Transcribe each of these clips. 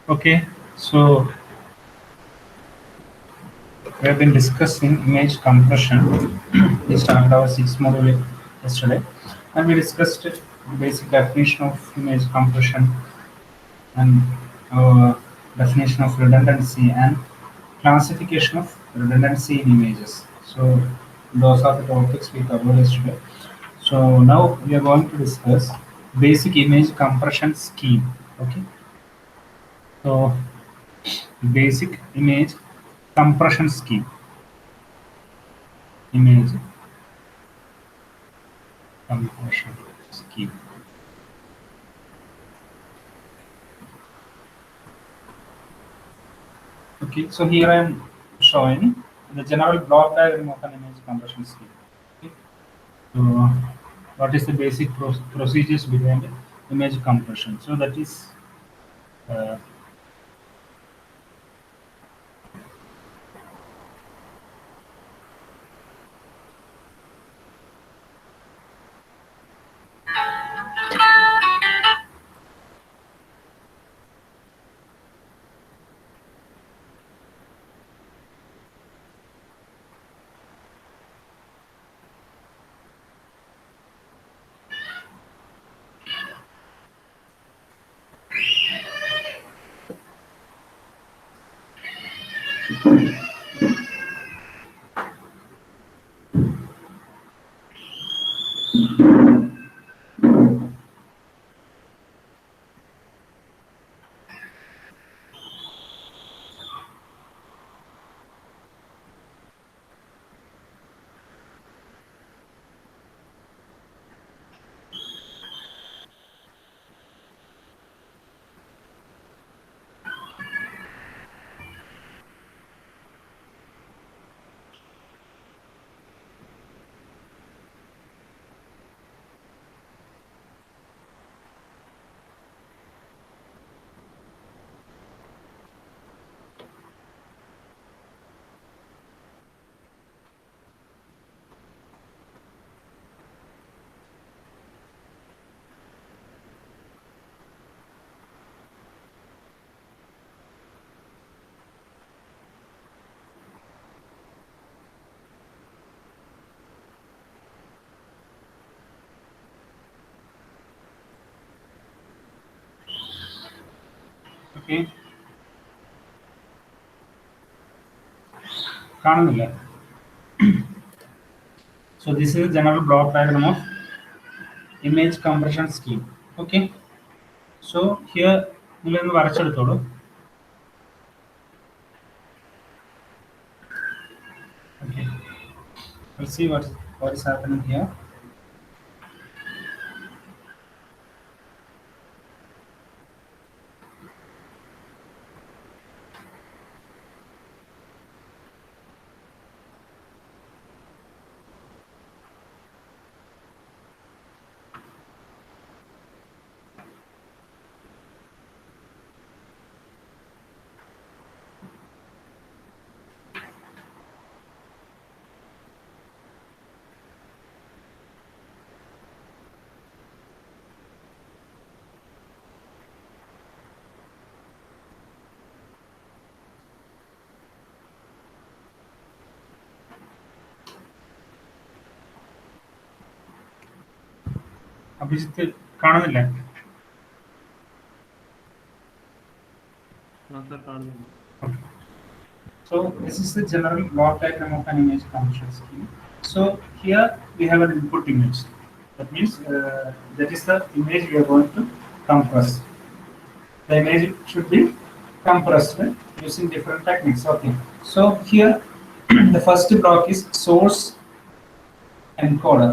Okay, so we have been discussing image compression. We started our sixth module yesterday, and we discussed the basic definition of image compression and definition of redundancy and classification of redundancy in images. So those are the topics we covered yesterday. So now we are going to discuss basic image compression scheme. Okay, so basic image compression scheme. Image compression scheme. Okay, so here I am showing the general block diagram of an image compression scheme. Okay. So what is the basic procedures behind image compression? So that is uh, okay. കാണുന്നില്ല. So this is the general block diagram of image compression scheme. Okay. So here നിങ്ങളൊന്ന് വരച്ചെടുത്തോളൂ. Okay. Let's see what is happening here. Abhijith കാണുന്നില്ല. Okay. So this is the general block diagram of an image compression scheme. So here we have an input image. That means that is the image we are going to compress. The image should be compressed using different techniques. Okay. So here the first block is source encoder.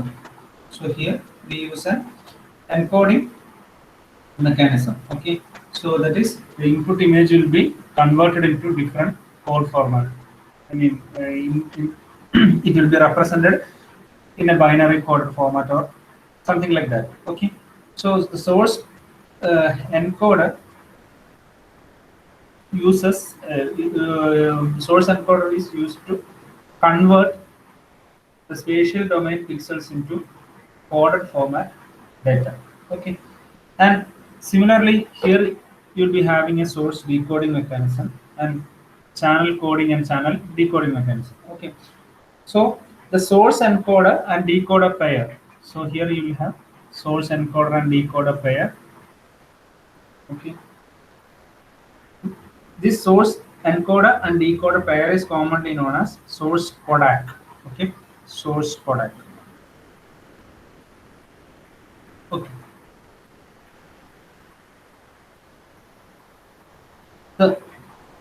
So here we use an encoding mechanism. Okay. So that is the input image will be converted into different code format. I mean, it will be represented in a binary coded format or something like that. Okay. So the source encoder uses source encoder is used to convert the spatial domain pixels into coded format data. Okay. And similarly here you'll be having a source decoding mechanism and channel coding and channel decoding mechanism. Okay, so the source encoder and decoder pair. So here you will have source encoder and decoder pair. Okay, this source encoder and decoder pair is commonly known as source codec. Okay, source codec. Okay.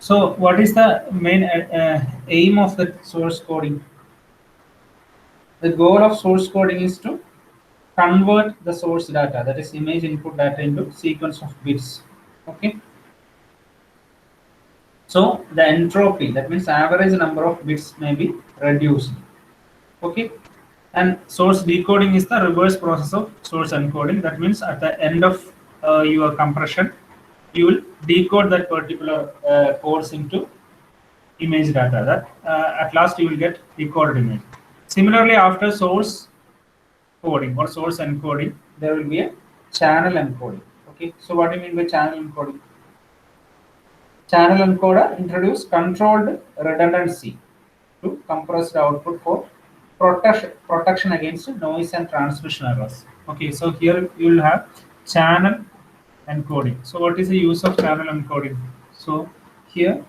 So what is the main aim of the source coding? The goal of source coding is to convert the source data, that is image input data, into sequence of bits. Okay. So the entropy, that means average number of bits, may be reduced. Okay. And source decoding is the reverse process of source encoding. That means at the end of your compression, you will decode that particular codes into image data. That at last you will get decoded image. Similarly, after source coding or source encoding, there will be a channel encoding. Okay, so what do you mean by channel encoding? Channel encoder introduce controlled redundancy to compressed output for protection against noise and transmission errors. Okay, so here you will have channel encoding. So what is the use of channel encoding? So here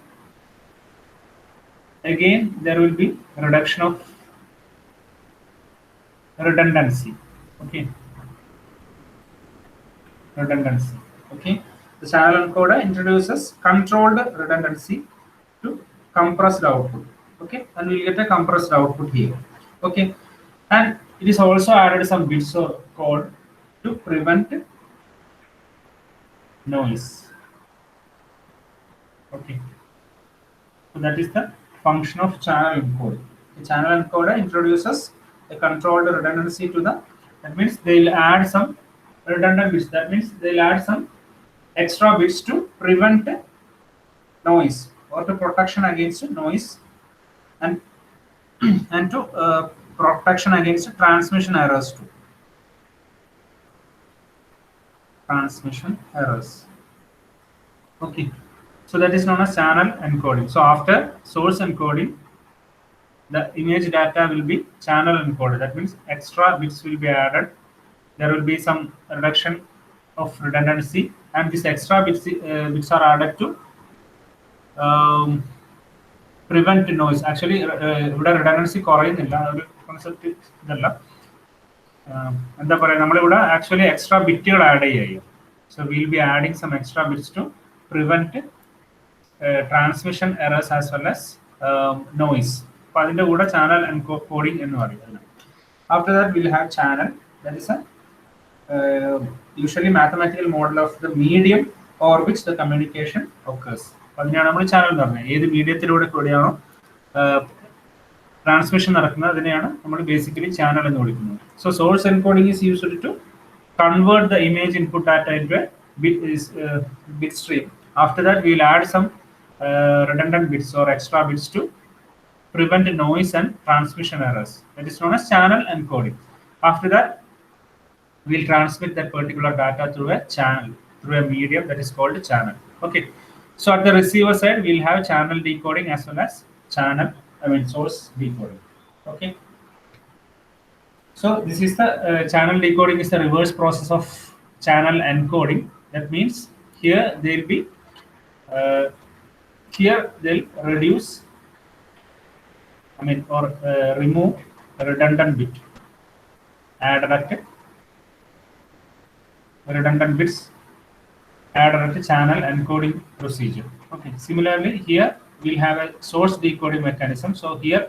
again there will be reduction of redundancy. Okay, redundancy. Okay, the channel encoder introduces controlled redundancy to compressed output. Okay, and we'll get a compressed output here. Okay, and it is also added some bits of code to prevent noise. Okay, so that is the function of channel encoder. The channel encoder introduces a controlled redundancy to the, that means they'll add some redundant bits, that means they'll add some extra bits to prevent noise or to protection against noise, and and to protection against transmission errors too. Transmission errors. Okay, so that is known as channel encoding. So after source encoding, the image data will be channel encoded. That means extra bits will be added. There will be some reduction of redundancy, and these extra bits are added to prevent noise. Actually, ഇവിടെ redundancy കുറയുന്നില്ല, ഒരു concept ഇതല്ല. എന്താ പറയുക, നമ്മളിവിടെ actually extra ബിറ്റുകൾ add ചെയ്യും. So will be adding some extra bits to prevent transmission errors as well as noise. അപ്പൊ അതിന്റെ കൂടെ ചാനൽ എൻകോഡിംഗ് എന്ന് പറയുന്നത്. After that will have channel, that is a usually mathematical model of the medium or which the communication occurs. അതിനാണ് നമ്മൾ channel എന്ന് പറഞ്ഞത്. ഏത് മീഡിയത്തിലൂടെ കൂടിയാണോ ട്രാൻസ്മിഷൻ നടക്കുന്നത് അതിനെയാണ് നമ്മൾ ബേസിക്കലി ചാനൽ എന്ന് വിളിക്കുന്നത്. So source encoding is used to convert the image input data into a bit stream. After that, we will add some redundant bits or extra bits to prevent noise and transmission errors. That is known as channel encoding. After that, we will transmit that particular data through a channel, through a medium that is called a channel. Okay. So at the receiver side, we will have channel decoding as well as source decoding. Okay. So this is the channel decoding is the reverse process of channel encoding. That means here they'll be here they'll reduce, or remove redundant bit, add redundant bits, add at the channel encoding procedure. Okay. Similarly, here we'll have a source decoding mechanism. So here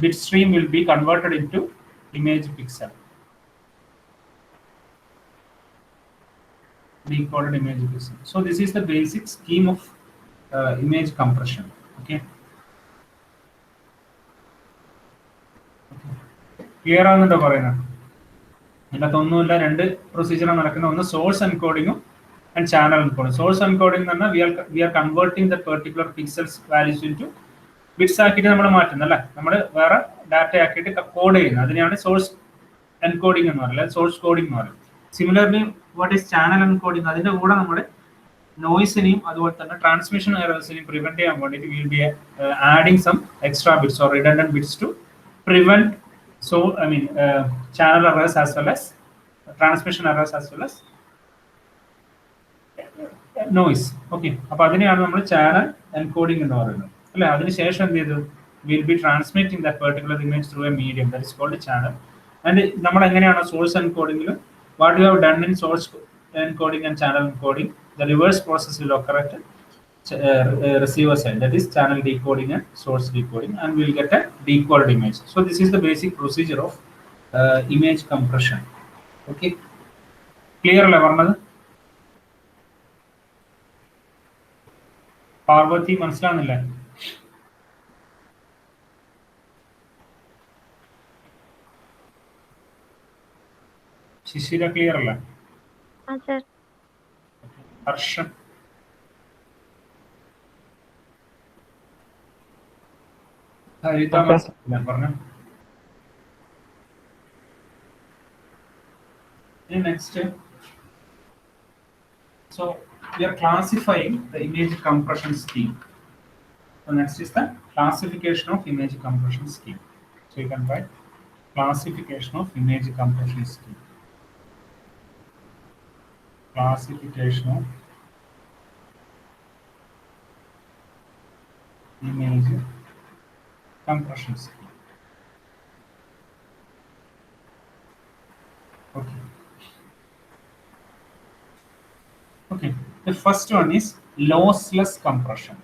bit stream will be converted into image pixel, decoded image pixel. So this is the basic scheme of image compression. Okay. Clear ആണെന്നുണ്ടോ പറയുന്നത്? ഇതിനകത്തൊന്നുമില്ല, രണ്ട് പ്രൊസീജിയറാണ് നടക്കുന്നത്. ഒന്ന് source എൻകോഡിങ്ങും and channel encoding. Source encoding എന്ന് പറഞ്ഞാൽ we are converting the particular pixels values into bits ആക്കിയിട്ട് നമ്മൾ മാറ്റുന്നു അല്ലേ, നമ്മൾ വേറെ ഡാറ്റ ആക്കിയിട്ട് കോഡ് ചെയ്യുന്നത്. അതിനെയാണ് സോഴ്സ് എൻകോഡിംഗ് എന്ന് പറയുന്നത്, സോഴ്സ് കോഡിംഗ് എന്ന് പറയുന്നത്. Similarly what is channel encoding? അതിന്റെ കൂടെ നമ്മൾ നോയ്സിനെയും അതുപോലെ തന്നെ ട്രാൻസ്മിഷൻ എറേഴ്സിനെയും പ്രിവെന്റ് ചെയ്യാൻ വേണ്ടിയിട്ട് will be adding some extra bits or redundant bits to prevent so I mean channel errors as well as transmission errors as well as noise. Okay, അപ്പൊ അതിനെയാണ് നമ്മൾ ചാനൽ എൻകോഡിംഗ് എന്ന് പറയുന്നത് അല്ലെ. അതിനുശേഷം എന്ത് ചെയ്തു, will be transmitting that particular image through a medium that is called channel. And നമ്മൾ എങ്ങനെയാണ് സോഴ്സ് എൻകോഡിംഗിൽ what you have done in source encoding and channel encoding, the reverse process will occur at receiver side, that is channel decoding and source decoding, and we will get a decoded image. So this is the basic procedure of image compression. Okay, clear അല്ലേ പറഞ്ഞത്? പാർവതി മനസ്സിലാകുന്നില്ല? ശിശിര clear അല്ലേ? ഹർഷൻ ഹരിത മനസ്സിലാക്കില്ല പറഞ്ഞു. Next, so we are classifying the image compression scheme. So next is the classification of image compression scheme. So you can write classification of image compression scheme. Classification of image compression scheme. Okay. Okay. The first one is lossless compression.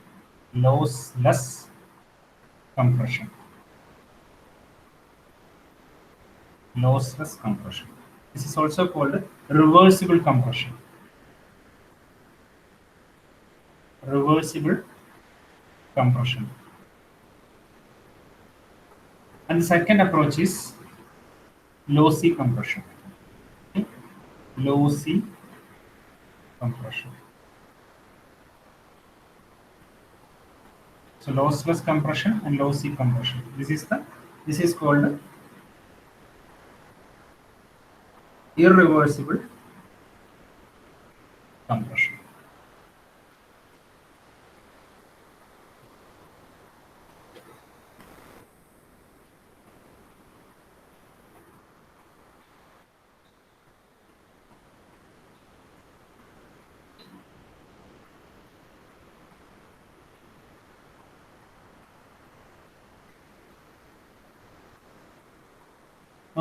Lossless compression. Lossless compression. This is also called reversible compression. Reversible compression. And the second approach is lossy compression. Okay? Lossy compression. So lossless compression and lossy compression. This is called irreversible compression.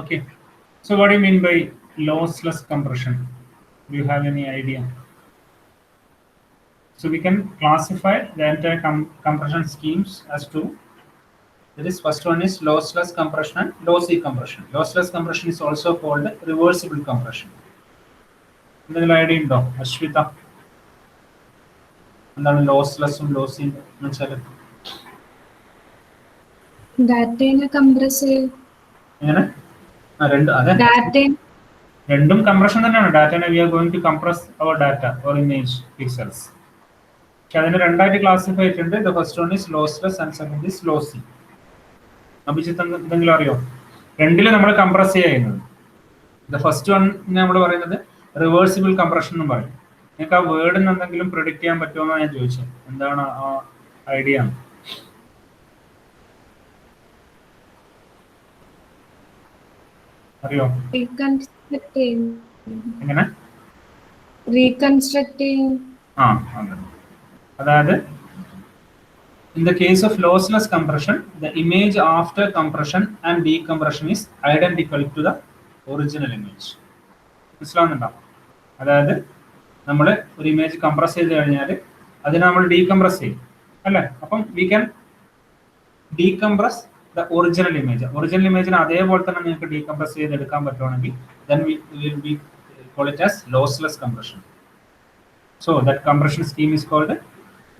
Okay, so what do you mean by lossless compression? Do you have any idea? So we can classify the entire compression schemes as two. That is, first one is lossless compression and lossy compression. Lossless compression is also called reversible compression. എന്തെങ്കിലും idea ഉണ്ടോ അശ്വിത? എന്താണ് ലോസ്ലെസ്സും ലോസിയും എന്ന് വെച്ചാൽ? ഡാറ്റയെ compress ചെയ്യും. എങ്ങനെ? രണ്ടും compression തന്നെയാണ്. ഡാറ്റനെ we are going to compress our data or image pixels. പക്ഷെ അതിന് രണ്ടായിട്ട് ക്ലാസിഫൈ ചെയ്തിട്ടുണ്ട്. The first one is lossless and second is lossy. Abhijith എന്തെങ്കിലും അറിയോ? രണ്ടിലും നമ്മൾ കംപ്രസ് ചെയ്യുന്നത്. ദ ഫസ്റ്റ് വൺ നമ്മൾ പറയുന്നത് റിവേഴ്സിബിൾ കംപ്രഷൻ എന്നും പറയും. നിങ്ങൾക്ക് ആ വേർഡിന് എന്തെങ്കിലും പ്രിഡിക്റ്റ് ചെയ്യാൻ പറ്റുമോ ഞാൻ ചോദിച്ചത്. എന്താണ് ആ ഐഡിയ? അറിയോ? എങ്ങനെ? അതായത് in the case of lossless compression, the image after compression and decompression is identical to the original image. മനസ്സിലാവുന്നുണ്ടോ? അതായത് നമ്മൾ ഒരു ഇമേജ് കംപ്രസ് ചെയ്ത് കഴിഞ്ഞാൽ അതിനെ നമ്മൾ ഡീകംപ്രസ് ചെയ്യും അല്ലേ? അപ്പം we can decompress the original image. Original image അതേപോലെ തന്നെ നിങ്ങൾക്ക് ഡീകംപ്രസ് ചെയ്തെടുക്കാൻ പറ്റുവാണെങ്കിൽ then we will be call it as lossless compression. So that compression scheme is called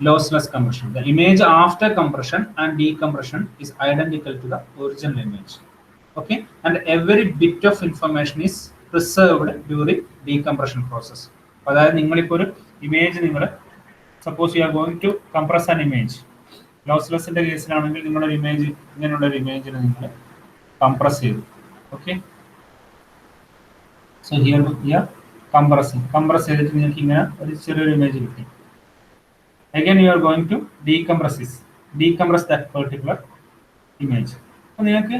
lossless compression. The image after compression and decompression is identical to the original image. Okay, and every bit of information is preserved during decompression process. അതായത് നിങ്ങളിപ്പോൾ ഒരു image നിങ്ങൾ suppose you are going to compress an image. ലോസ്ലെസിന്റെ കേസിലാണെങ്കിൽ നിങ്ങളുടെ image ഇങ്ങനെയുള്ള ഒരു ഇമേജിനെ നിങ്ങൾ കംപ്രസ് ചെയ്തു. ഓക്കെ, സോ ഹിയർ കംപ്രസ് ചെയ്തിട്ട് നിങ്ങൾക്ക് ഇങ്ങനെ ഒരു ചെറിയൊരു ഇമേജ് കിട്ടി. again you are going to decompress that particular image. അപ്പോൾ നിങ്ങൾക്ക്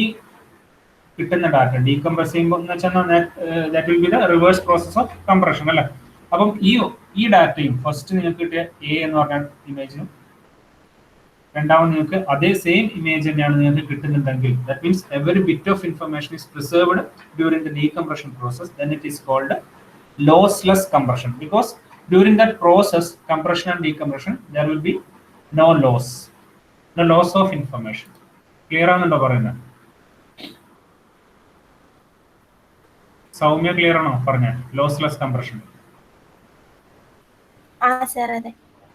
ഈ കിട്ടുന്ന ഡാറ്റ ഡീകംപ്രസ് ചെയ്യുമ്പോൾ എന്ന് വെച്ചാൽ that will be the reverse process of compression അല്ലേ. അപ്പം ഈ ഡാറ്റയും ഫസ്റ്റ് നിങ്ങൾക്ക് കിട്ടിയ എ എന്ന് പറഞ്ഞ ഇമേജിനും രണ്ടാമത് നിങ്ങൾക്ക് അതേ സെയിം ഇമേജ് തന്നെയാണ് നിങ്ങൾക്ക് കിട്ടുന്നുണ്ടെങ്കിൽ that means every bit of information is preserved during the decompression process then it is called lossless compression, because during that process compression and decompression there will be no loss of information. Clear ആണെന്നുണ്ടോ പറയുന്നത്? Soumya clear ആണോ പറഞ്ഞ lossless compression?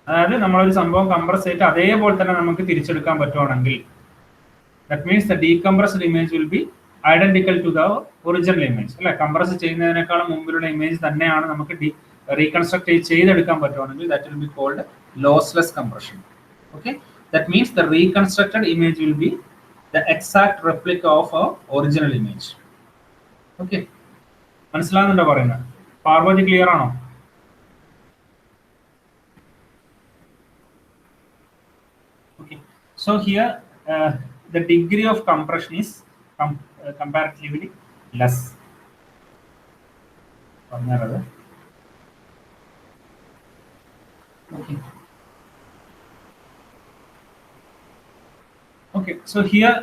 അതായത് നമ്മളൊരു സംഭവം compress ചെയ്തിട്ട് അതേപോലെ തന്നെ നമുക്ക് തിരിച്ചെടുക്കാൻ പറ്റുവാണെങ്കിൽ that means the decompressed image will be identical to the original image അല്ലെ. കംപ്രസ് ചെയ്യുന്നതിനേക്കാളും മുമ്പിലുള്ള ഇമേജ് തന്നെയാണ് നമുക്ക് റീകൺസ്ട്രക്ട് ചെയ്തെടുക്കാൻ പറ്റുവാണെങ്കിൽ that will be called lossless compression. Okay, that means the reconstructed image will be the exact replica of a original image. Okay, മനസ്സിലാകുന്നുണ്ടോ പറയുന്നത്? Parvathi clear ആണോ? Okay, so here the degree of compression is comparatively less. Okay, so here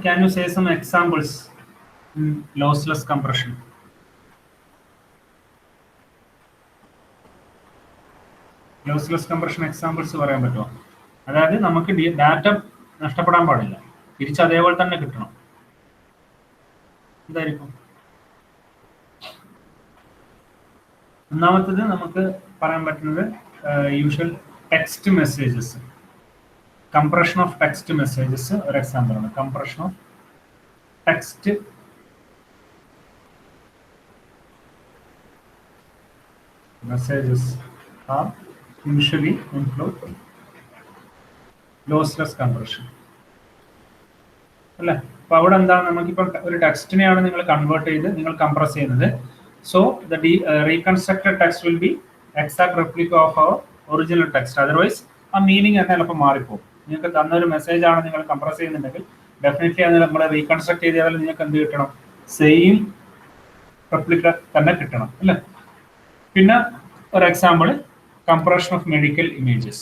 can you say some examples in lossless compression? Lossless compression examples പറയാൻ പറ്റുമോ? അതായത് നമുക്ക് data നഷ്ടപ്പെടാൻ പാടില്ല, തിരിച്ച് അതേപോലെ തന്നെ കിട്ടണം. എന്തായിരിക്കും? ഒന്നാമത്തത് നമുക്ക് പറയാൻ പറ്റുന്നത് usual text messages, compression of text messages ഒരു എക്സാമ്പിൾ ആണ്. Compression of text messages are usually include lossless compression അല്ലേ. അപ്പൊ അവിടെ എന്താണ്, നമുക്കിപ്പോൾ ഒരു ടെക്സ്റ്റിനെയാണ് നിങ്ങൾ കൺവേർട്ട് ചെയ്ത് നിങ്ങൾ കംപ്രസ് ചെയ്യുന്നത്. So the reconstructed text will be exact replica of our original text. Otherwise ആ മീനിങ് തന്നെ ചിലപ്പോൾ മാറിപ്പോകും. നിങ്ങൾക്ക് തന്നൊരു മെസ്സേജ് ആണ് നിങ്ങൾ കംപ്രസ് ചെയ്യുന്നുണ്ടെങ്കിൽ ഡെഫിനറ്റ്ലി അത് നമ്മൾ റീകൺസ്ട്രക്ട് ചെയ്താൽ നിങ്ങൾക്ക് എന്ത് കിട്ടണം? സെയിം റെപ്ലിക്ക തന്നെ കിട്ടണം അല്ലേ. പിന്നെ ഒരു example compression of medical images.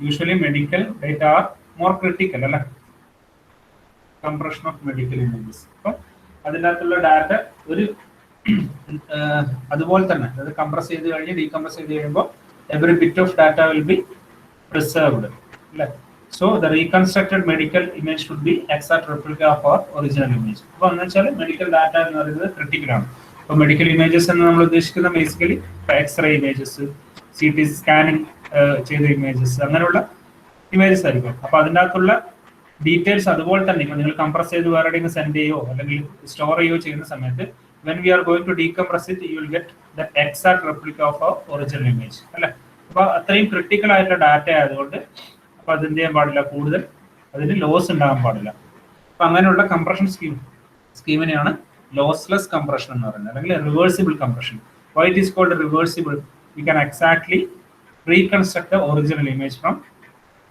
Usually medical data are more critical അല്ല. compression of medical images. അപ്പോൾ അതിനകത്തുള്ള ഡാറ്റ ഒരു അതുപോലെ തന്നെ അതായത് കംപ്രസ് ചെയ്ത് കഴിഞ്ഞ് ഡീകംപ്രസ് ചെയ്ത് കഴിയുമ്പോൾ every bit of data will be preserved അല്ലേ. So the reconstructed medical image should be exact replica of our original image. അപ്പോൾ എന്ന് വെച്ചാൽ മെഡിക്കൽ ഡാറ്റ എന്ന് പറയുന്നത് ക്രിട്ടിക്കൽ ആണ്. ഇപ്പോൾ മെഡിക്കൽ ഇമേജസ് എന്ന് നമ്മൾ ഉദ്ദേശിക്കുന്ന basically X ray images, CT scanning ചെയ്ത ഇമേജസ്, അങ്ങനെയുള്ള ഇമേജസ് ആയിരിക്കും. അപ്പോൾ അതിൻ്റെ അകത്തുള്ള ഡീറ്റെയിൽസ് അതുപോലെ തന്നെ നിങ്ങൾ കംപ്രസ് ചെയ്ത് വേറെ എവിടെയെങ്കിലും സെൻഡ് ചെയ്യോ അല്ലെങ്കിൽ സ്റ്റോർ ചെയ്യോ ചെയ്യുന്ന സമയത്ത് when we are going to decompress it you will get the exact replica of our original image അല്ലേ. അപ്പോൾ അത്രയും ക്രിട്ടിക്കൽ ആയിട്ടുള്ള ഡാറ്റ ആയതുകൊണ്ട് അപ്പോൾ അതെന്ത് ചെയ്യാൻ പാടില്ല, കൂടുതൽ അതിന് ലോസ് ഉണ്ടാകാൻ പാടില്ല. അപ്പോൾ അങ്ങനെയുള്ള കംപ്രഷൻ സ്കീമിനെയാണ് lossless compression എന്ന് പറയുന്നത്, അല്ലെങ്കിൽ reversible compression. Why it is called reversible? We can exactly reconstruct the original image from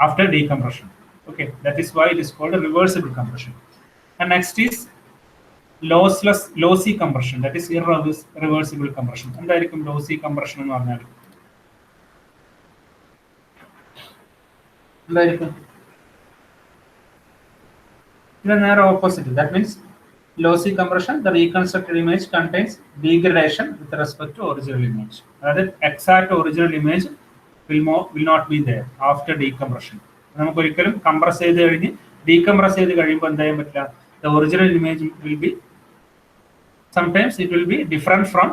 after decompression. Okay, that is why it is called a reversible compression. And next is lossy compression, that is irreversible compression. എന്തായിരിക്കും lossy compression എന്ന് പറഞ്ഞാൽ? എന്തായിരിക്കും? ഇത് നേരെ opposite. That means lossy compression, the reconstructed image contains degradation with respect to original image. That is, exact original image will not be there after decompression. നമുക്ക് ഒരിക്കലും compress ചെയ്ത് കഴിഞ്ഞ് ഡീകംപ്രസ് ചെയ്ത് കഴിയുമ്പോൾ എന്താ ചെയ്യാൻ പറ്റില്ല, the original image will be sometimes it will be different from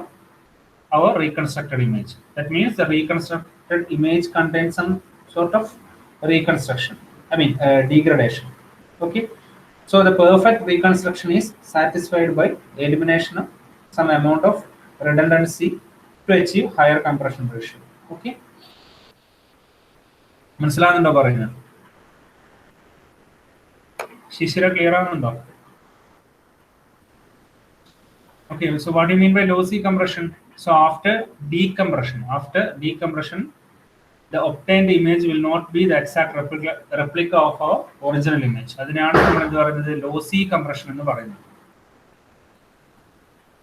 our reconstructed image. That means the reconstructed image contains some sort of reconstruction, degradation. Okay, so the perfect reconstruction is satisfied by elimination of some amount of redundancy to achieve higher compression ratio. Okay, മനസ്സിലാകുന്നുണ്ടോ പറയുന്നത്? ശിശിര clear ആകുന്നുണ്ടോ? Okay, so what do you mean by lossy compression? So after decompression, the obtained image will not be the exact replica of our original image. അതിനെയാണ് നമ്മൾ എന്ത് പറയുന്നത് lossy compression എന്ന് പറയുന്നത്.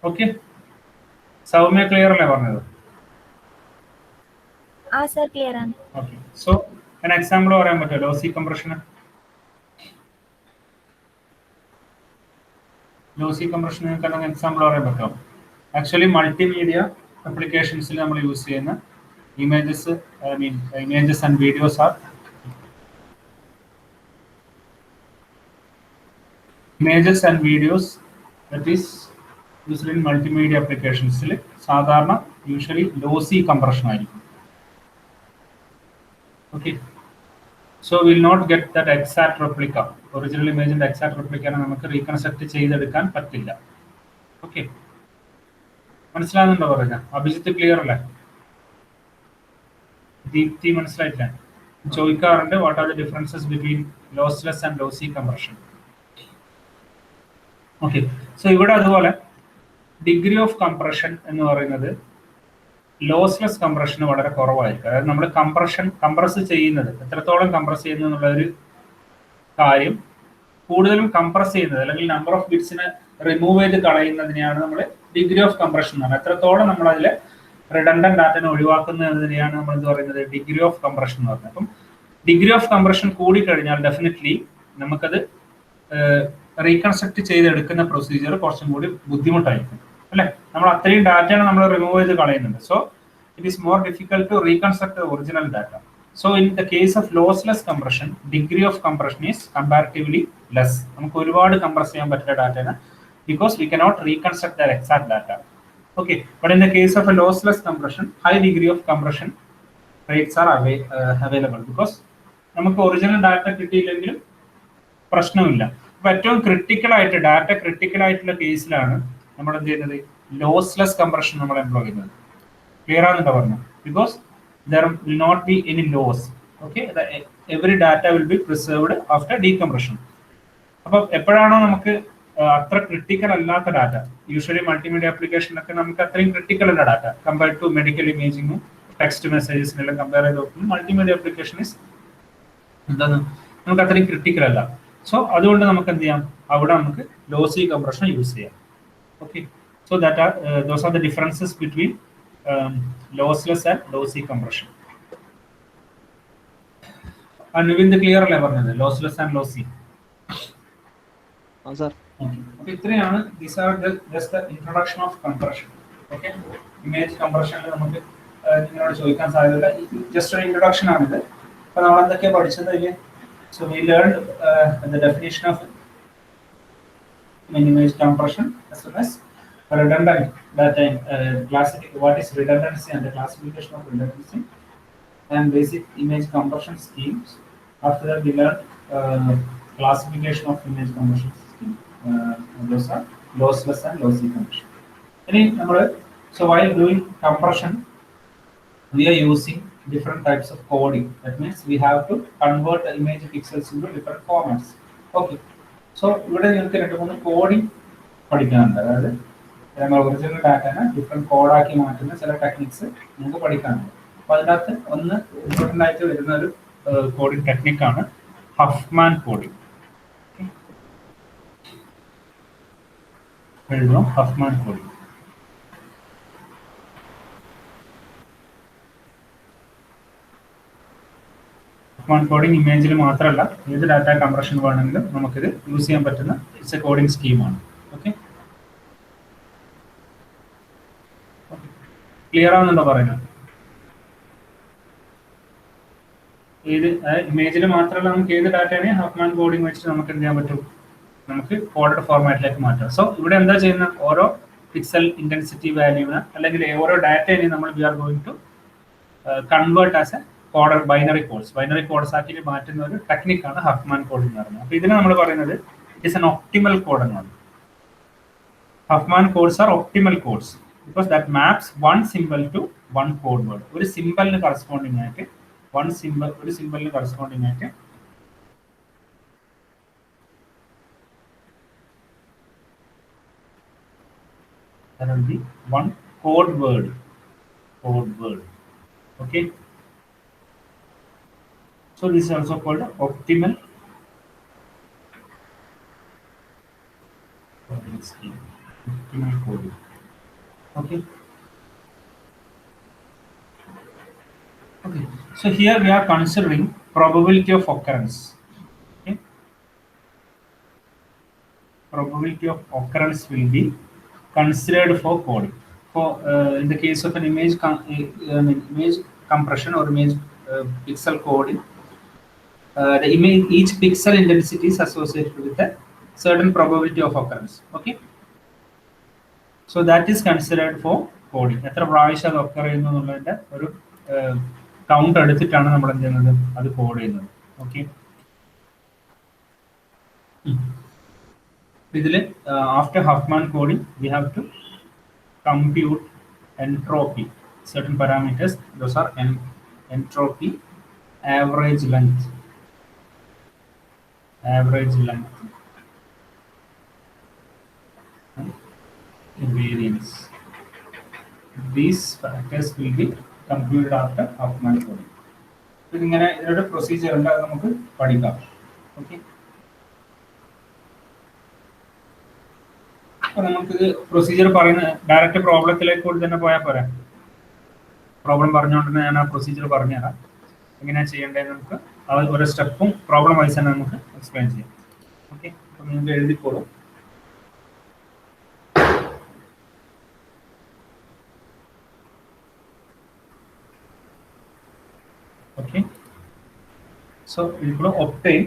Okay, Soumya clear അല്ലേ പറഞ്ഞത്? ആ സർ ക്ലിയർ ആണ്. ഓക്കെ, സോ an എക്സാമ്പിൾ പറയാൻ പറ്റുമോ ലോസി കംപ്രഷന്? ലോസി കംപ്രഷൻ നിങ്ങൾക്ക് എക്സാമ്പിൾ പറയാൻ പറ്റുമോ? ആക്ച്വലി മൾട്ടിമീഡിയ അപ്ലിക്കേഷൻസിൽ നമ്മൾ യൂസ് ചെയ്യുന്ന images and videos are that is used in multimedia applications-ൽ സാധാരണ യൂഷ്വലി ലോസി കംപ്രഷൻ ആയിരിക്കും. Okay, so will not get that exact replica. Original ഇമേജിന്റെ എക്സാക്ട് റെപ്ലിക്കാനെ നമുക്ക് റീകൺസ്ട്രക്ട് ചെയ്തെടുക്കാൻ പറ്റില്ല. ഓക്കെ, മനസ്സിലാകുന്നുണ്ടോ പറഞ്ഞ? അഭിജിത്ത് ക്ലിയർ അല്ലേ? ദീപ്തി മനസ്സിലായിട്ടില്ല? ചോദിക്കാറുണ്ട് what are the differences between lossless and lossy compression. Okay, so ഇവിടെ അതുപോലെ ഡിഗ്രി ഓഫ് കംപ്രഷൻ എന്ന് പറയുന്നത് ലോസ്ലെസ് കംപ്രഷന് വളരെ കുറവായിരിക്കും. അതായത് നമ്മൾ കംപ്രസ് ചെയ്യുന്നത് എത്രത്തോളം കംപ്രസ് ചെയ്യുന്നു എന്നുള്ള ഒരു കാര്യം, കൂടുതലും കംപ്രസ് ചെയ്യുന്നത് അല്ലെങ്കിൽ നമ്പർ ഓഫ് ബിറ്റ്സിനെ റിമൂവ് ചെയ്ത് കളയുന്നതിനെയാണ് നമ്മൾ ഡിഗ്രി ഓഫ് കംപ്രഷൻ എന്ന് പറയുന്നത്. എത്രത്തോളം നമ്മൾ അതിലെ റിഡണ്ടന്റ് ഡാറ്റനെ ഒഴിവാക്കുന്നതിനെയാണ് നമ്മൾ എന്ത് പറയുന്നത് ഡിഗ്രി ഓഫ് കംപ്രഷൻ എന്ന് പറയുന്നത്. അപ്പം ഡിഗ്രി ഓഫ് കംപ്രഷൻ കൂടിക്കഴിഞ്ഞാൽ ഡെഫിനറ്റ്ലി നമുക്കത് റീകൺസ്ട്രക്ട് ചെയ്തെടുക്കുന്ന പ്രൊസീജിയർ കുറച്ചും കൂടി ബുദ്ധിമുട്ടായിരിക്കും അല്ലെ? നമ്മൾ അത്രയും ഡാറ്റയാണ് നമ്മൾ റിമൂവ് ചെയ്ത് കളയുന്നുണ്ട്. So it is more difficult to reconstruct original data. So in the case of lossless compression degree of compression is comparatively less. നമുക്ക് ഒരുപാട് കംപ്രസ് ചെയ്യാൻ പറ്റുന്ന ഡാറ്റയാണ് because we cannot reconstruct their exact data. Okay, but in the case of a lossless compression, high degree of compression rates are available because നമുക്ക് original data കിട്ടിയില്ലെങ്കിലും പ്രശ്നമില്ല. അപ്പൊ ഏറ്റവും ഡാറ്റ ക്രിട്ടിക്കൽ ആയിട്ടുള്ള കേസിലാണ് നമ്മൾ എന്ത് ചെയ്യുന്നത് ലോസ്ലെസ് കംപ്രഷൻ നമ്മൾ എംപ്ലോയ് ചെയ്യുന്നത്. ക്ലിയർ ആണെന്നുണ്ടോ പറഞ്ഞു? Because there will not be any loss. Okay, every data will be preserved after decompression. അപ്പോൾ എപ്പോഴാണോ നമുക്ക് അത്ര ക്രിട്ടിക്കൽ അല്ലാത്ത ഡാറ്റ, യൂഷ്വലി മൾട്ടിമീഡിയ ആപ്ലിക്കേഷനൊക്കെ നമുക്ക് അത്രയും ക്രിട്ടിക്കൽ അല്ല ഡാറ്റ കമ്പയർ ടു മെഡിക്കൽ ഇമേജിങ്ങും ടെക്സ്റ്റ് മെസ്സേജസിനെല്ലാം കമ്പയർ ചെയ്ത് നോക്കുമ്പോൾ മൾട്ടിമീഡിയ ആപ്ലിക്കേഷൻ എന്താണ് നമുക്ക് അത്രയും ക്രിട്ടിക്കൽ അല്ല. സോ അതുകൊണ്ട് നമുക്ക് എന്ത് ചെയ്യാം, അവിടെ നമുക്ക് ലോസി കംപ്രഷൻ യൂസ് ചെയ്യാം. Okay, so that are those are the differences between lossless and lossy compression. Anuvind clear അല്ലേ പറഞ്ഞത് ലോസ്ലെസ് ആൻഡ് ലോസി? Okay, ഇത്രയാണ്. These are just the introduction of compression. Okay, image compression നമുക്ക് നിങ്ങളോട് ചോദിക്കാൻ സാധ്യതയില്ല, just ഒരു introduction ആണിത്. അപ്പോൾ നമ്മൾ എന്തൊക്കെയാ പഠിച്ചത്? So we learned the definition of image compression as well as redundant data, what is redundancy and the classification of redundancy, and basic image compression schemes. After that we learned classification of image compression. Those are lossless and lossy compression. So while doing compression, we are using different types of coding. That means we have to convert the image pixels into different formats. Okay, so ഇവിടെ നിങ്ങൾക്ക് രണ്ട് മൂന്ന് coding പഠിക്കാനുണ്ട്. അതായത് നമ്മൾ original ഡാറ്റനെ different കോഡാക്കി മാറ്റുന്ന ചില techniques നമുക്ക് പഠിക്കാനുണ്ട്. അപ്പോൾ അതിനകത്ത് ഒന്ന് ഇമ്പോർട്ടൻ്റ് ആയിട്ട് വരുന്ന ഒരു കോഡിംഗ് ടെക്നിക്കാണ് Huffman coding. Huffman coding. Huffman coding ഇമേജിൽ മാത്രമല്ല ഏത് ഡാറ്റ കംപ്രഷൻ വേണമെങ്കിലും നമുക്കിത് യൂസ് ചെയ്യാൻ പറ്റുന്ന ഇറ്റ്സ് എ കോഡിംഗ് സ്കീമാണ്. ഓക്കെ, ക്ലിയർ ആവുന്നുണ്ടോ പറയുന്നത്? ഏത് ഇമേജിൽ മാത്രമല്ല നമുക്ക് ഏത് ഡാറ്റയാണെങ്കിൽ ഹഫ്മാൻ കോഡിംഗ് വെച്ചിട്ട് നമുക്ക് എന്ത് ചെയ്യാൻ പറ്റും, നമുക്ക് കോഡഡ് ഫോർമാറ്റിലേക്ക് മാറ്റാം. സോ ഇവിടെ എന്താ ചെയ്യുന്ന, ഓരോ പിക്സൽ ഇന്റൻസിറ്റി വാല്യൂവിന് അല്ലെങ്കിൽ ഓരോ ഡാറ്റേനെയും നമ്മൾ we are going to convert as a coder binary codes ആക്കി മാറ്റുന്ന ഒരു ടെക്നിക്കാണ് ഹഫ്മാൻ കോഡിംഗ് എന്ന് പറയുന്നത്. അപ്പോൾ ഇതിന് നമ്മൾ പറയുന്നത് it is an optimal code എന്നാണ്. Huffman codes are optimal codes because that maps one symbol to one code word. ഒരു സിമ്പിളിന് കറസ്പോണ്ടിങ് ആയിട്ട് ഒരു സിമ്പിളിന് കറസ്പോണ്ടിങ് ആയിട്ട് There will be one code word. Code word. Okay. So this is also called optimal coding scheme. Optimal coding. Okay. Okay. So here we are considering probability of occurrence. Okay. Probability of occurrence will be considered for coding. For in the case of an image compression or image pixel coding, the image each pixel intensity is associated with a certain probability of occurrence. Okay, so that is considered for coding. എത്ര പ്രാവശ്യം അത് occur ചെയ്യുന്നു എന്നുള്ളതിന്റെ ഒരു count എടുത്തിട്ടാണ് നമ്മൾ എന്ത് ചെയ്യുന്നത് അത് കോഡ് ചെയ്യുന്നത്. ഓക്കെ, ഇതിൽ after Huffman coding we have to compute entropy, certain parameters. Those are entropy, average length, and variance. These factors will be computed after Huffman coding. ഇതിങ്ങനെ ഇതിനൊരു പ്രൊസീജിയർ ഉണ്ട്, അത് നമുക്ക് പഠിക്കാം. ഓക്കെ, അപ്പൊ നമുക്കിത് പ്രൊസീജിയർ പറയുന്ന ഡയറക്റ്റ് പ്രോബ്ലത്തിലേക്ക് കൂടി തന്നെ പോയാൽ പോരാ. പ്രോബ്ലം പറഞ്ഞുകൊണ്ട് തന്നെ ഞാൻ ആ പ്രൊസീജിയർ പറഞ്ഞുതരാം, എങ്ങനെയാണ് ചെയ്യേണ്ടത് നമുക്ക് അത് ഓരോ സ്റ്റെപ്പും പ്രോബ്ലം വൈസ് തന്നെ നമുക്ക് എക്സ്പ്ലെയിൻ ചെയ്യാം. ഓക്കെ, അപ്പം നിങ്ങൾക്ക് എഴുതിക്കോളൂ. Okay, so we will obtain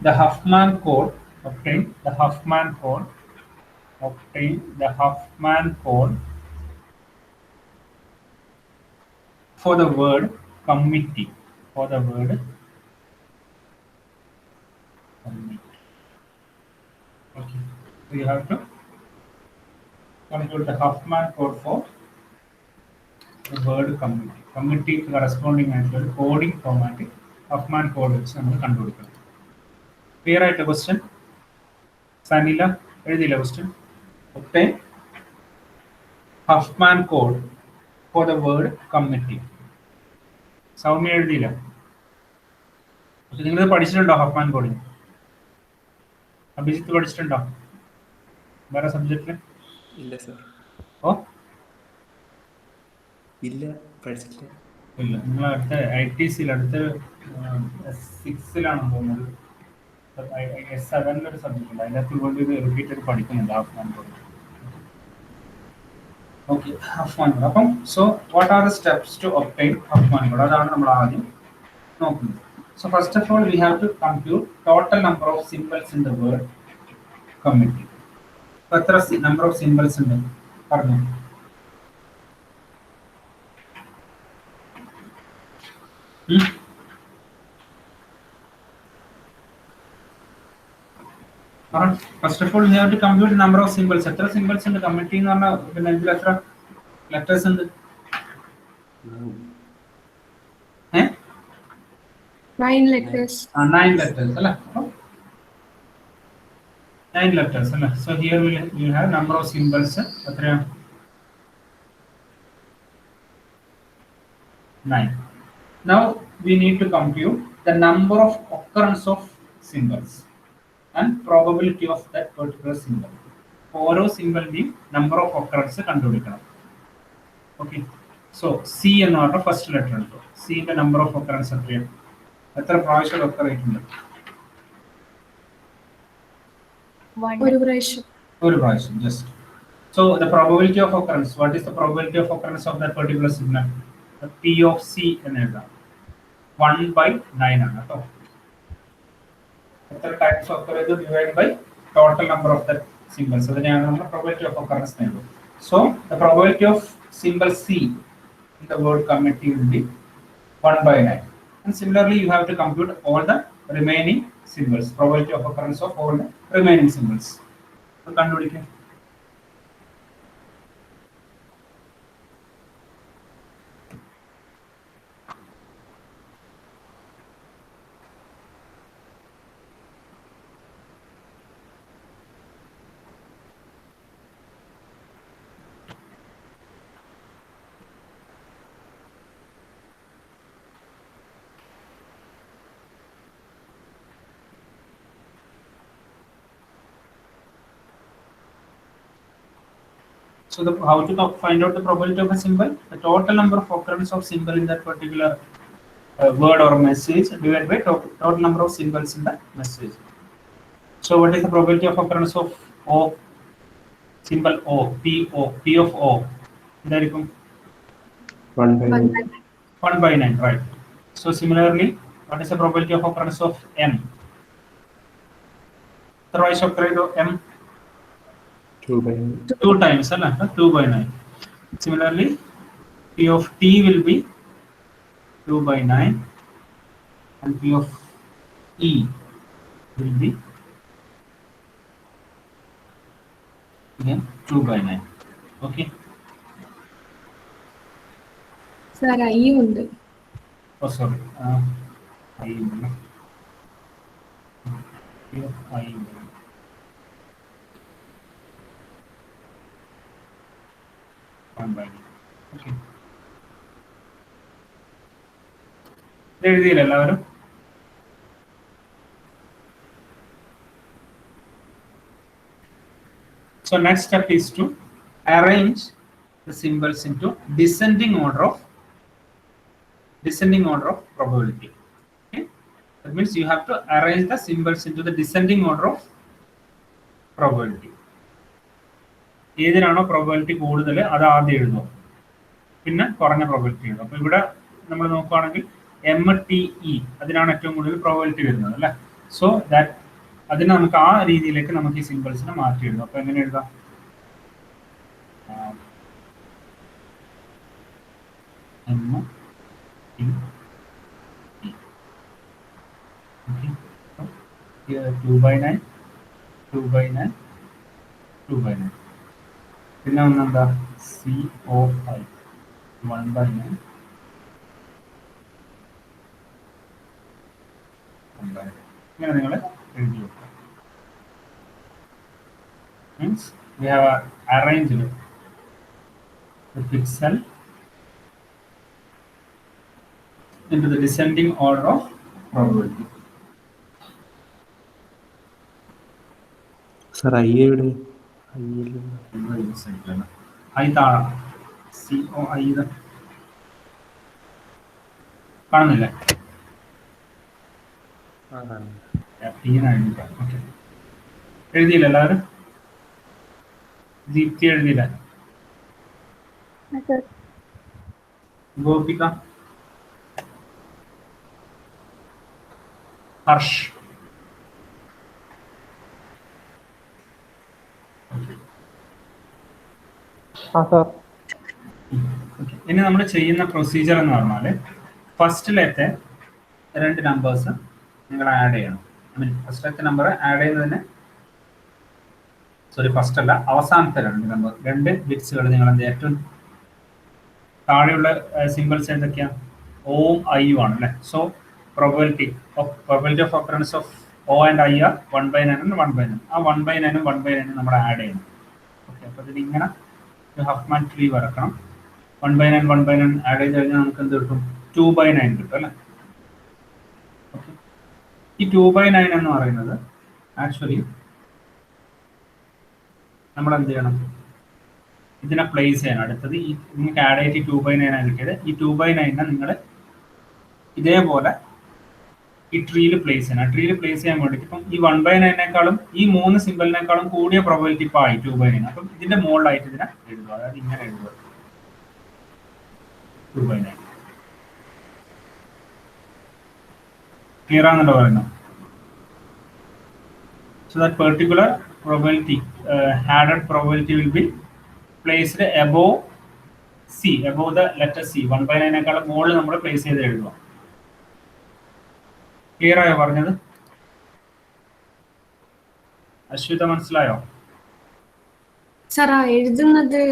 the Huffman code. Obtain the Huffman code. Obtain the Huffman code for the word committee. For the word committee. Okay, so you have to compute the Huffman code for the word committee. Committee corresponding actual coding formatting Huffman code വെച്ച് നമ്മൾ കണ്ടുപിടിക്കണം. Clear ആയിട്ട് question Sanila എഴുതിയില്ല question? obtain Huffman code for the word committee. Soumya എഴുതിയില്ല? പക്ഷെ നിങ്ങൾ പഠിച്ചിട്ടുണ്ടോ Huffman coding? Abhijith പഠിച്ചിട്ടുണ്ടോ വേറെ സബ്ജക്റ്റില്? ഇല്ല സർ. ഓ ഇല്ല, പഠിച്ചിട്ടില്ല. ഇല്ല, നിങ്ങൾ അടുത്ത ITC അടുത്ത സിക്സിലാണെന്ന് തോന്നുന്നത്, S7 സബ്ജക്റ്റ് ഉണ്ട്, അതിനകത്ത് വേണ്ടി ഇത് റിപ്പീറ്റ് ചെയ്ത് പഠിക്കുന്നുണ്ട് Huffman coding. Okay, Huffman code. അപ്പം so what are the steps to obtain Huffman code? അതാണ് നമ്മൾ ആദ്യം നോക്കുന്നത്. So first of all, we have to compute total number of symbols in the word committee. എത്ര number of symbols ഉണ്ട് പറഞ്ഞു? First of all, we have to compute the number of symbols. എത്ര symbols ഉണ്ട് committee എന്ന് പറഞ്ഞാൽ? പിന്നെ ഇതിൽ എത്ര letters ഉണ്ട്? 9 letters. 9 letters അല്ല? 9 letters അല്ല? So here we will have number of symbols. എത്രയാണ്? 9. Now we need to compute the number of occurrence of symbols and probability of that particular symbol. ഓരോ സിംബലിന്റെയും നമ്പർ ഓഫ് ഒക്കറൻസ് കണ്ടുപിടിക്കണം. Okay, so C എന്ന് പറഞ്ഞ first letter എടുത്തു. സിന്റെ number of occurrence എത്രയാണ്? എത്ര പ്രാവശ്യം ഒക്കർ ആയിട്ടുണ്ട്? ഒരു പ്രാവശ്യം. ഒരു പ്രാവശ്യം, just. So the probability of occurrence, what is the probability of occurrence of that particular signal? P of C എന്ന് എഴുതാം. 1/9 ആണ് കേട്ടോ. എത്ര ടൈംസ് ഒക്കർ ചെയ്തു divide by total number of the symbols, അതിനെയാണ് നമ്മൾ പ്രോബബിലിറ്റി ഓഫ് ഒക്കറൻസ് നേടുന്നത്. So the probability of symbol C in the word committee will be 1/9. And similarly, you have to compute all the remaining symbols, probability of occurrence of all the remaining symbols. So കണ്ടുപിടിക്കാം. So how to find out the probability of a symbol? The total number of occurrence of symbol in that particular word or message divided by total number of symbols in the message. So what is the probability of occurrence of O? Symbol O, P of O. There you go. 1 by 1 9. by 1 by 9, right? So similarly, what is the probability of occurrence of M? Otherwise occurred of M 2 by 9. 2 times, 2 by 9. Similarly, P of T will be 2 by 9 and P of E will be again 2 by 9. Okay. Sir, I ഉണ്ട്. Oh, sorry. I will. P of I will. One by 9. Okay. എഴുതിയില്ല എല്ലാവരും? So next step is to arrange the symbols into descending order of probability. Okay, that means you have to arrange the symbols into the descending order of probability. ഏതിനാണോ probability കൂടുതൽ അത് ആദ്യം എഴുതുക, പിന്നെ കുറഞ്ഞ probability എഴുതും. അപ്പോൾ ഇവിടെ നമ്മൾ നോക്കുകയാണെങ്കിൽ MTE അതിനാണ് ഏറ്റവും കൂടുതൽ പ്രോബബിലിറ്റി വരുന്നത് അല്ലേ. സോ ദാറ്റ് അതിന് നമുക്ക് ആ രീതിയിലേക്ക് നമുക്ക് ഈ സിമ്പിൾസിനെ മാറ്റി എഴുതാം. അപ്പോൾ എങ്ങനെ എഴുതാം? Here 2 by 9, 2 by 9, 2 by 9. പിന്നെ ഒന്നെന്താ COI 1 by 9, 1 by 9. ഇങ്ങനെ നിങ്ങൾ എഴുതി വെക്കുക. Means we have arranged the pixel into the descending order of probability. Sir I എവിടെ? ഐ താഴെ COI ഇത് കാണുന്നില്ലേ? ഓക്കെ, എഴുതിയില്ല എല്ലാവരും? ദീപ്തി എഴുതിയില്ല? ഗോപിക, ഹർഷ്, ഇനി നമ്മൾ ചെയ്യുന്ന പ്രൊസീജിയർ എന്ന് പറഞ്ഞാൽ ഫസ്റ്റിലത്തെ 2 നമ്പേഴ്സ് നിങ്ങൾ ആഡ് ചെയ്യണം. ഐ മീൻ ഫസ്റ്റിലത്തെ നമ്പർ ആഡ് ചെയ്യുന്നതിന് ഫസ്റ്റ് അല്ല, അവസാനത്തെ 2 ബിറ്റ്സുകൾ നിങ്ങൾ എന്ത് ഏറ്റവും താഴെയുള്ള സിമ്പിൾസ് എന്തൊക്കെയാണ്? ഓം ഐയും ആണ് അല്ലേ. So probability of occurrence of O and I are 1 by 9 and 1 by 9. ആ 1 by 9 1 by 9 നമ്മൾ ആഡ് ചെയ്യണം. ഓക്കെ, അപ്പോൾ ഇതിൽ ഇങ്ങനെ ഒരു ഹഫ്മാൻ ട്രീ വരക്കണം. 1 by 9 1 by 9 ആഡ് ചെയ്ത് കഴിഞ്ഞാൽ നമുക്ക് എന്ത് കിട്ടും? 2 by 9 കിട്ടും അല്ലേ. ഓക്കെ, ഈ 2 by 9 എന്ന് പറയുന്നത് ആക്ച്വലി നമ്മൾ എന്ത് ചെയ്യണം? ഇതിനെ പ്ലേസ് ചെയ്യണം. അടുത്തത് ഈ നിങ്ങൾക്ക് ആഡ് ചെയ്തിട്ട് 2 by 9 ആണ് കിട്ടിയത്. ഈ 2 by 9 നിങ്ങൾ ഇതേപോലെ ഈ ട്രീയിൽ പ്ലേസ് ചെയ്യണം. ട്രീയിൽ പ്ലേസ് ചെയ്യാൻ വേണ്ടിയിട്ട് ഇപ്പം ഈ 1 by 9-നേക്കാളും ഈ 3 സിമ്പിളിനേക്കാളും കൂടിയ പ്രോബബിലിറ്റി ഇപ്പോൾ ആയി 2 by 9. അപ്പം ഇതിന്റെ മുകളിലായിട്ട് ഇതിനെ എഴുതുക. അതായത് ഇങ്ങനെ എഴുതുക 2 by 9. ക്ലിയർ ആണെന്നല്ലോ പറയുന്നത്? So that particular probability, added probability will be placed above C, above the letter C. 1 by 9-നേക്കാളും മുകളിൽ നമ്മൾ പ്ലേസ് ചെയ്ത് എഴുതുക. ക്ലിയർ ആയോ പറഞ്ഞത്? അശ്വിത മനസ്സിലായോ? സർ, എഴുതുന്നത്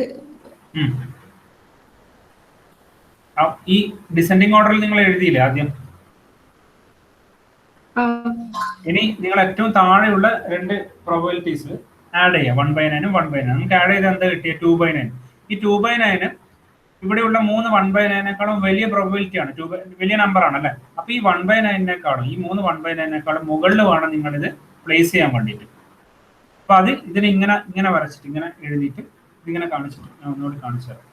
ഈ ഡിസെൻഡിങ് ഓർഡറിൽ നിങ്ങൾ എഴുതിയില്ലേ ആദ്യം? ഇനി നിങ്ങൾ ഏറ്റവും താഴെയുള്ള 2 പ്രോബബിലിറ്റീസ് ആഡ് ചെയ്യാം. 1 by 9 1 by 9. നമുക്ക് ആഡ് ചെയ്ത് എന്താ കിട്ടിയ? 2 by 9. ഈ 2 by 9 ഇവിടെയുള്ള 3 1 by 9-നേക്കാളും വലിയ പ്രോബബിലിറ്റി ആണ്, വലിയ നമ്പർ ആണ് അല്ലേ. അപ്പൊ ഈ 1 by 9-നേക്കാളും ഈ 3 1 by 9-നേക്കാളും മുകളിൽ വേണം നിങ്ങൾ ഇത് പ്ലേസ് ചെയ്യാൻ വേണ്ടിയിട്ട്. അപ്പൊ അത് ഇതിനെ ഇങ്ങനെ വരച്ചിട്ട് ഇങ്ങനെ എഴുതിയിട്ട് ഇതിങ്ങനെ കാണിച്ചിട്ട് ഞാൻ ഒന്നുകൂടി കാണിച്ചു തരാം.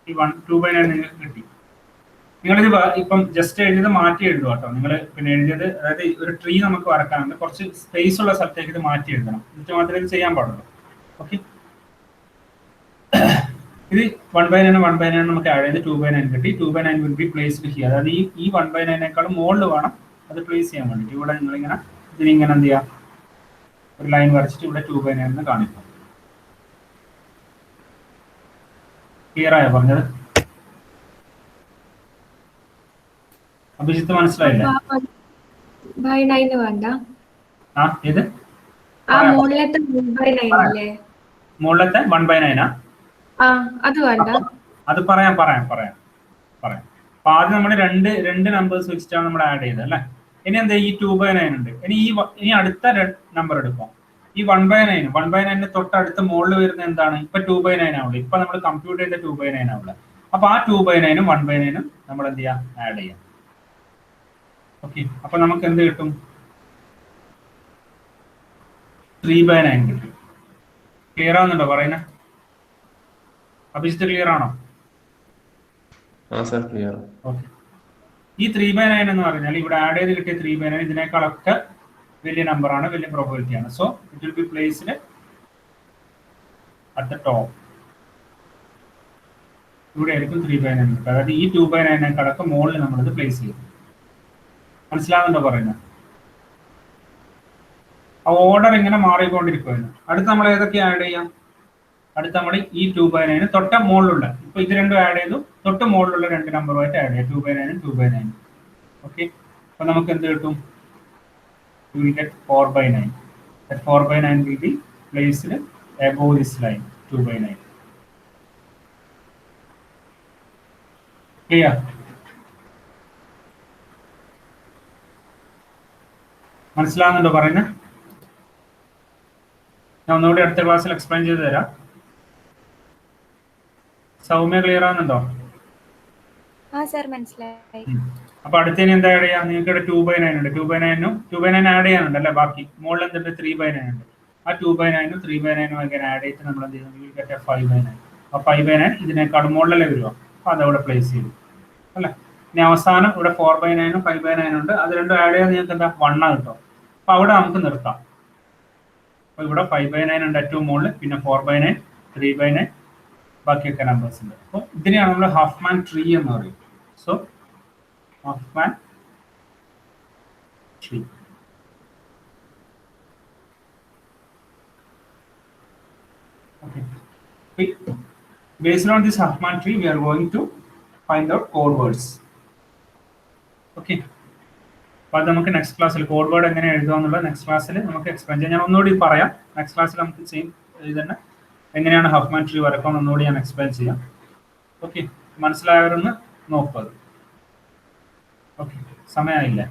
ഈ 2/9 നിങ്ങൾക്ക് കിട്ടി. നിങ്ങളിത് ഇപ്പം ജസ്റ്റ് എഴുതിയത് മാറ്റി എഴുതുക കേട്ടോ. നിങ്ങൾ പിന്നെ എഴുതിയത്, അതായത് ഒരു ട്രീ നമുക്ക് വരക്കാനുണ്ട്, കുറച്ച് സ്പേസ് ഉള്ള സ്ഥലത്തേക്ക് ഇത് മാറ്റി എഴുതണം, എന്നിട്ട് മാത്രമേ ഇത് ചെയ്യാൻ പാടുള്ളൂ. ഓക്കെ, ഇത് 1/9 നമുക്ക് ആഡ് ചെയ്ത് 2/9 കിട്ടി. 2/9 വിൽ ബി പ്ലേസ്ഡ് ഹിയർ. അതായത് ഈ 1/9 മുകളിൽ വേണം അത് പ്ലേസ് ചെയ്യാൻ വേണ്ടിയിട്ട്. ഇവിടെ നിങ്ങളിങ്ങനെ ഇതിനിങ്ങനെ എന്ത് ചെയ്യാം, ഒരു ലൈൻ വരച്ചിട്ട് ഇവിടെ 2/9 കാണിക്കാം. ക്ലിയർ ആയോ പറഞ്ഞത്? അഭിജിത്ത് മനസ്സിലായില്ലേ? ബൈ 9 വേണ്ട. ആ ഏത് മുകളിലത്തെ 1/9 അല്ലേ? മുകളിലത്തെ 1/9 അത് വേണ്ട. അത് പറയാം. അപ്പൊ ആദ്യം നമ്മൾ രണ്ട് നമ്പേഴ്സ് വെച്ചിട്ടാണ് നമ്മൾ ആഡ് ചെയ്തത് അല്ലേ. ഇനി എന്താ, ഈ 2/9 ഉണ്ട്. ഇനി അടുത്ത നമ്പർ എടുക്കാം. ഈ 1/9 തൊട്ടടുത്ത മുകളിൽ വരുന്ന എന്താണ്? ഇപ്പൊ 2/9 ആവുള്ളൂ. ഇപ്പൊ നമ്മൾ കമ്പ്യൂട്ട് ചെയ്ത 2/9 ആവുള്ളൂ. അപ്പൊ ആ 2/9 1/9 നമ്മൾ എന്ത് ചെയ്യാം, ആഡ് ചെയ്യാം. ഓക്കെ, അപ്പൊ നമുക്ക് എന്ത് കിട്ടും? 3/9 കിട്ടും. ക്ലിയർ ആവുന്നുണ്ടോ പറയുന്നത്? അഭിജിത്ത് ക്ലിയർ ആണോ? ക്ലിയർ. ഓക്കെ, ഈ 3/9 എന്ന് പറഞ്ഞാൽ ഇവിടെ ആഡ് ചെയ്ത് കിട്ടിയ 3/9 ഇതിനേക്കാളൊക്കെ വലിയ നമ്പറാണ്, വലിയ പ്രോബബിലിറ്റി ആണ്. So it will be placed at the top. ഇവിടെ ആയിരിക്കും 3/9 കിട്ടുക. അതായത് ഈ 2/9 മുകളിൽ നമ്മളിത് പ്ലേസ് ചെയ്യും. മനസ്സിലാവുന്നുണ്ടോ പറയുന്നത്? ആ ഓർഡർ ഇങ്ങനെ മാറിക്കൊണ്ടിരിക്കുകയാണ്. അടുത്ത് നമ്മൾ ഏതൊക്കെ ആഡ് ചെയ്യാം? അടുത്ത നമ്മൾ ഈ 2/9 തൊട്ട മുകളിലുള്ള, ഇപ്പൊ ഇത് രണ്ടും ആഡ് ചെയ്തു, തൊട്ട് മുകളിലുള്ള രണ്ട് നമ്പറുമായിട്ട് ആഡ് ചെയ്യാം. 2/9. ഓക്കെ, അപ്പൊ നമുക്ക് എന്ത് കിട്ടും? You will get 4/9. That 4/9 will be placed above this line 2/9. Clear? മനസ്സിലാവുന്നുണ്ടോ പറയുന്നത്? ഞാൻ ഒന്നുകൂടി അടുത്ത ക്ലാസ്സിൽ എക്സ്പ്ലെയിൻ ചെയ്ത് തരാം. സൗമ്യ ക്ലിയർ ആവുന്നുണ്ടോ? മനസ്സിലായി. അപ്പൊ അടുത്തതിന് എന്താ ആഡ് ചെയ്യാം? നിങ്ങൾക്ക് ഇവിടെ 2/9 ഉണ്ട്. 2/9 ആഡ് ചെയ്യാനുണ്ട് അല്ലെ? ബാക്കി മുകളിൽ എന്തുണ്ട്? 3/9 ഉണ്ട്. ആ 2/9 3/9 അങ്ങനെ ആഡ് ചെയ്തിട്ട് നമ്മൾ എന്ത് ചെയ്യുന്നു? 5/9. ആ 5/9 ഇതിനേക്കാളും മുകളിലല്ലേ വരുക, അപ്പൊ അതവിടെ പ്ലേസ് ചെയ്തു അല്ലെ. ഇനി അവസാനം ഇവിടെ 4/9 5/9 ഉണ്ട്. അത് രണ്ടും ആഡ് ചെയ്യാൻ നിങ്ങൾക്ക് എന്താ 1 കിട്ടും. അപ്പൊ അവിടെ നമുക്ക് നിർത്താം. അപ്പൊ ഇവിടെ 5/9 ഉണ്ട് ഏറ്റവും മുകളിൽ, പിന്നെ 4/9 3/9 ബാക്കിയൊക്കെ നമ്പേഴ്സ് ഉണ്ട്. അപ്പോൾ ഇതിനെയാണ് നമ്മൾ ഹഫ്മാൻ ട്രീ എന്ന് പറയും. So Huffman tree. Okay. Based on this Huffman tree, we are going to find out code words. Okay. അപ്പോൾ നമുക്ക് നെക്സ്റ്റ് ക്ലാസ്സിൽ കോഡ് വേർഡ് എങ്ങനെ എഴുതുക നെക്സ്റ്റ് ക്ലാസ്സിൽ നമുക്ക് എക്സ്പ്ലെയിൻ ചെയ്യാം. ഞാൻ ഒന്നുകൂടി പറയാം. നെക്സ്റ്റ് ക്ലാസ്സിൽ നമുക്ക് സെയിം ഇത് തന്നെ എങ്ങനെയാണ് ഹഫ്മാൻ ട്രീ വരക്കാം ഒന്നുകൂടി ഞാൻ എക്സ്പ്ലെയിൻ ചെയ്യാം. ഓക്കെ, മനസ്സിലായവരൊന്ന് നോക്കുക. ഓക്കെ, സമയമായില്ലേ?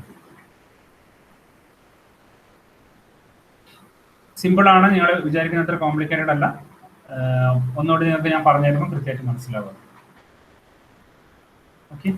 സിമ്പിളാണ്, നിങ്ങൾ വിചാരിക്കുന്ന അത്ര കോംപ്ലിക്കേറ്റഡ് അല്ല. ഒന്നുകൂടി നിങ്ങൾക്ക് ഞാൻ പറഞ്ഞിരുന്നു, കൃത്യമായിട്ട് മനസ്സിലാവുക. ഓക്കെ.